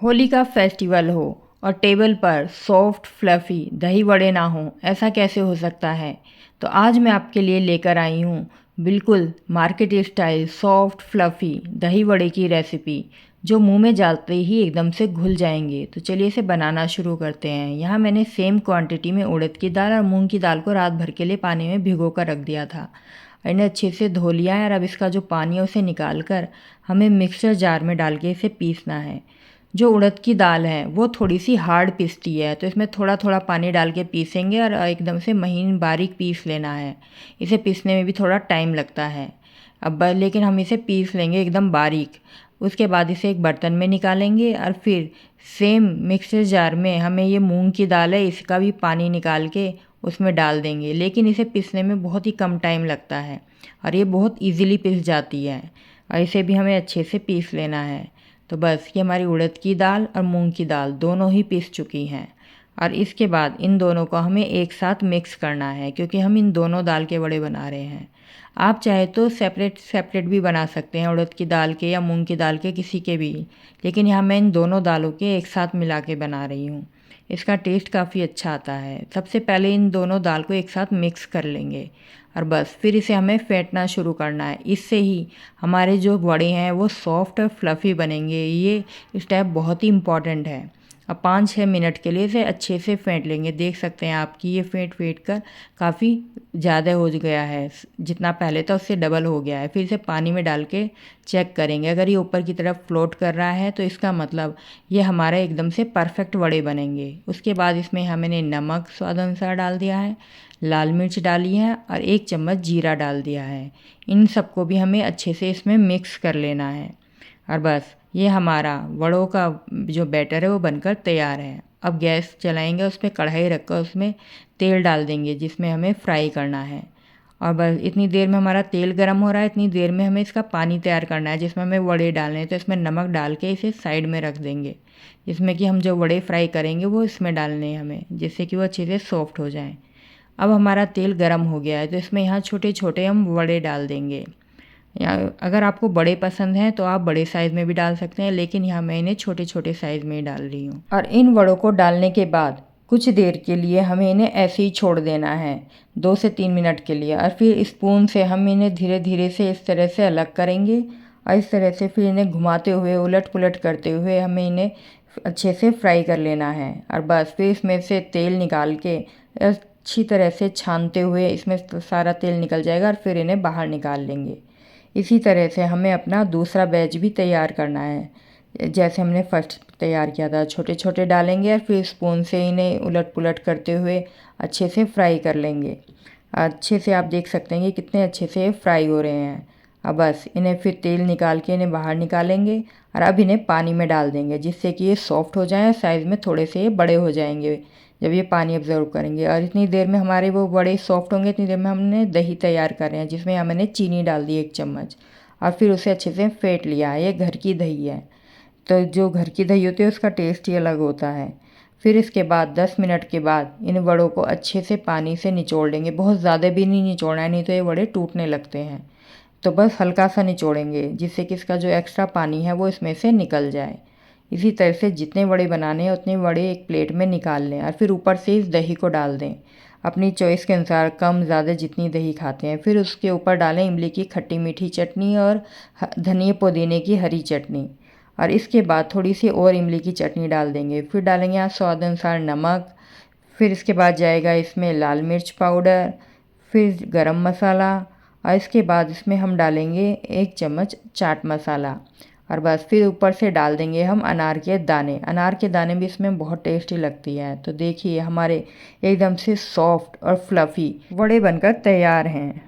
होली का फेस्टिवल हो और टेबल पर सॉफ्ट फ्लफ़ी दही वड़े ना हों, ऐसा कैसे हो सकता है। तो आज मैं आपके लिए लेकर आई हूँ बिल्कुल मार्केट स्टाइल सॉफ्ट फ्लफ़ी दही वड़े की रेसिपी, जो मुंह में डालते ही एकदम से घुल जाएंगे। तो चलिए इसे बनाना शुरू करते हैं। यहाँ मैंने सेम क्वांटिटी में उड़द की दाल और मूंग की दाल को रात भर के लिए पानी में भिगो कर रख दिया था। इन्हें अच्छे से धो लिया है और अब इसका जो पानी है उसे निकाल कर हमें मिक्सर जार में डाल के इसे पीसना है। जो उड़द की दाल है वो थोड़ी सी हार्ड पिसती है, तो इसमें थोड़ा थोड़ा पानी डाल के पीसेंगे और एकदम से महीन बारीक पीस लेना है। इसे पीसने में भी थोड़ा टाइम लगता है। लेकिन हम इसे पीस लेंगे एकदम बारीक। उसके बाद इसे एक बर्तन में निकालेंगे और फिर सेम मिक्सर जार में हमें ये मूंग की दाल है इसका भी पानी निकाल के उसमें डाल देंगे। लेकिन इसे पीसने में बहुत ही कम टाइम लगता है और ये बहुत ईज़िली पिस जाती है और इसे भी हमें अच्छे से पीस लेना है। तो बस ये हमारी उड़द की दाल और मूंग की दाल दोनों ही पीस चुकी हैं और इसके बाद इन दोनों को हमें एक साथ मिक्स करना है, क्योंकि हम इन दोनों दाल के वड़े बना रहे हैं। आप चाहे तो सेपरेट सेपरेट भी बना सकते हैं, उड़द की दाल के या मूंग की दाल के किसी के भी, लेकिन यहाँ मैं इन दोनों दालों के एक साथ मिला के बना रही हूँ। इसका टेस्ट काफ़ी अच्छा आता है। सबसे पहले इन दोनों दाल को एक साथ मिक्स कर लेंगे और बस फिर इसे हमें फेंटना शुरू करना है। इससे ही हमारे जो वड़े हैं वो सॉफ्ट और फ्लफ़ी बनेंगे। ये स्टेप बहुत ही इम्पॉर्टेंट है। अब 5-6 मिनट के लिए इसे अच्छे से फेंट लेंगे। देख सकते हैं आप कि ये फेंट फेंट कर काफ़ी ज़्यादा हो गया है, जितना पहले था उससे डबल हो गया है। फिर इसे पानी में डाल के चेक करेंगे। अगर ये ऊपर की तरफ फ्लोट कर रहा है तो इसका मतलब ये हमारा एकदम से परफेक्ट वड़े बनेंगे। उसके बाद इसमें हमने नमक स्वाद अनुसार डाल दिया है, लाल मिर्च डाली है और 1 चम्मच जीरा डाल दिया है। इन सबको भी हमें अच्छे से इसमें मिक्स कर लेना है और बस ये हमारा वड़ों का जो बैटर है वो बनकर तैयार है। अब गैस चलाएंगे, उस पर कढ़ाई रखकर उसमें तेल डाल देंगे जिसमें हमें फ्राई करना है। और बस इतनी देर में हमारा तेल गर्म हो रहा है, इतनी देर में हमें इसका पानी तैयार करना है जिसमें हमें वड़े डालने हैं। तो इसमें नमक डाल के इसे साइड में रख देंगे, जिसमें कि हम जो वड़े फ्राई करेंगे वो इसमें डालने हैं हमें, जिससे कि वो अच्छे से सॉफ्ट हो जाएँ। अब हमारा तेल गर्म हो गया है तो इसमें यहाँ छोटे छोटे हम वड़े डाल देंगे। या अगर आपको बड़े पसंद हैं तो आप बड़े साइज़ में भी डाल सकते हैं, लेकिन यहाँ मैं इन्हें छोटे छोटे साइज़ में ही डाल रही हूँ। और इन वड़ों को डालने के बाद कुछ देर के लिए हमें इन्हें ऐसे ही छोड़ देना है, 2 से 3 मिनट के लिए। और फिर स्पून से हम इन्हें धीरे धीरे से इस तरह से अलग करेंगे और इस तरह से फिर इन्हें घुमाते हुए उलट पुलट करते हुए हमें इन्हें अच्छे से फ्राई कर लेना है। और बस फिर इसमें से तेल निकाल के अच्छी तरह से छानते हुए इसमें सारा तेल निकल जाएगा और फिर इन्हें बाहर निकाल लेंगे। इसी तरह से हमें अपना दूसरा बैच भी तैयार करना है। जैसे हमने फर्स्ट तैयार किया था, छोटे छोटे डालेंगे और फिर स्पून से इन्हें उलट पुलट करते हुए अच्छे से फ्राई कर लेंगे। अच्छे से आप देख सकते हैं कि कितने अच्छे से फ्राई हो रहे हैं। अब बस इन्हें फिर तेल निकाल के इन्हें बाहर निकालेंगे और अब इन्हें पानी में डाल देंगे, जिससे कि ये सॉफ्ट हो जाएं, साइज़ में थोड़े से ये बड़े हो जाएंगे जब ये पानी ऑब्जर्व करेंगे। और इतनी देर में हमारे वो बड़े सॉफ्ट होंगे, इतनी देर में हमने दही तैयार कर रहे हैं, जिसमें हमने चीनी डाल दी 1 चम्मच और फिर उसे अच्छे से फेंट लिया है। ये घर की दही है, तो जो घर की दही होती है उसका टेस्ट ही अलग होता है। फिर इसके बाद 10 मिनट के बाद इन वड़ों को अच्छे से पानी से निचोड़ लेंगे। बहुत ज़्यादा भी नहीं निचोड़ना है, नहीं तो ये वड़े टूटने लगते हैं। तो बस हल्का सा निचोड़ेंगे, जिससे कि इसका जो एक्स्ट्रा पानी है वो इसमें से निकल जाए। इसी तरह से जितने वड़े बनाने हैं उतने वड़े एक प्लेट में निकाल लें और फिर ऊपर से इस दही को डाल दें। अपनी चॉइस के अनुसार कम ज़्यादा जितनी दही खाते हैं। फिर उसके ऊपर डालें इमली की खट्टी मीठी चटनी और धनिया पुदीने की हरी चटनी। और इसके बाद थोड़ी सी और इमली की चटनी डाल देंगे। फिर डालेंगे यहाँ स्वाद अनुसार नमक। फिर इसके बाद जाएगा इसमें लाल मिर्च पाउडर, फिर गरम मसाला और इसके बाद इसमें हम डालेंगे 1 चम्मच चाट मसाला। और बस फिर ऊपर से डाल देंगे हम अनार के दाने। अनार के दाने भी इसमें बहुत टेस्टी लगती है। तो देखिए हमारे एकदम से सॉफ्ट और फ्लफ़ी वड़े बनकर तैयार हैं।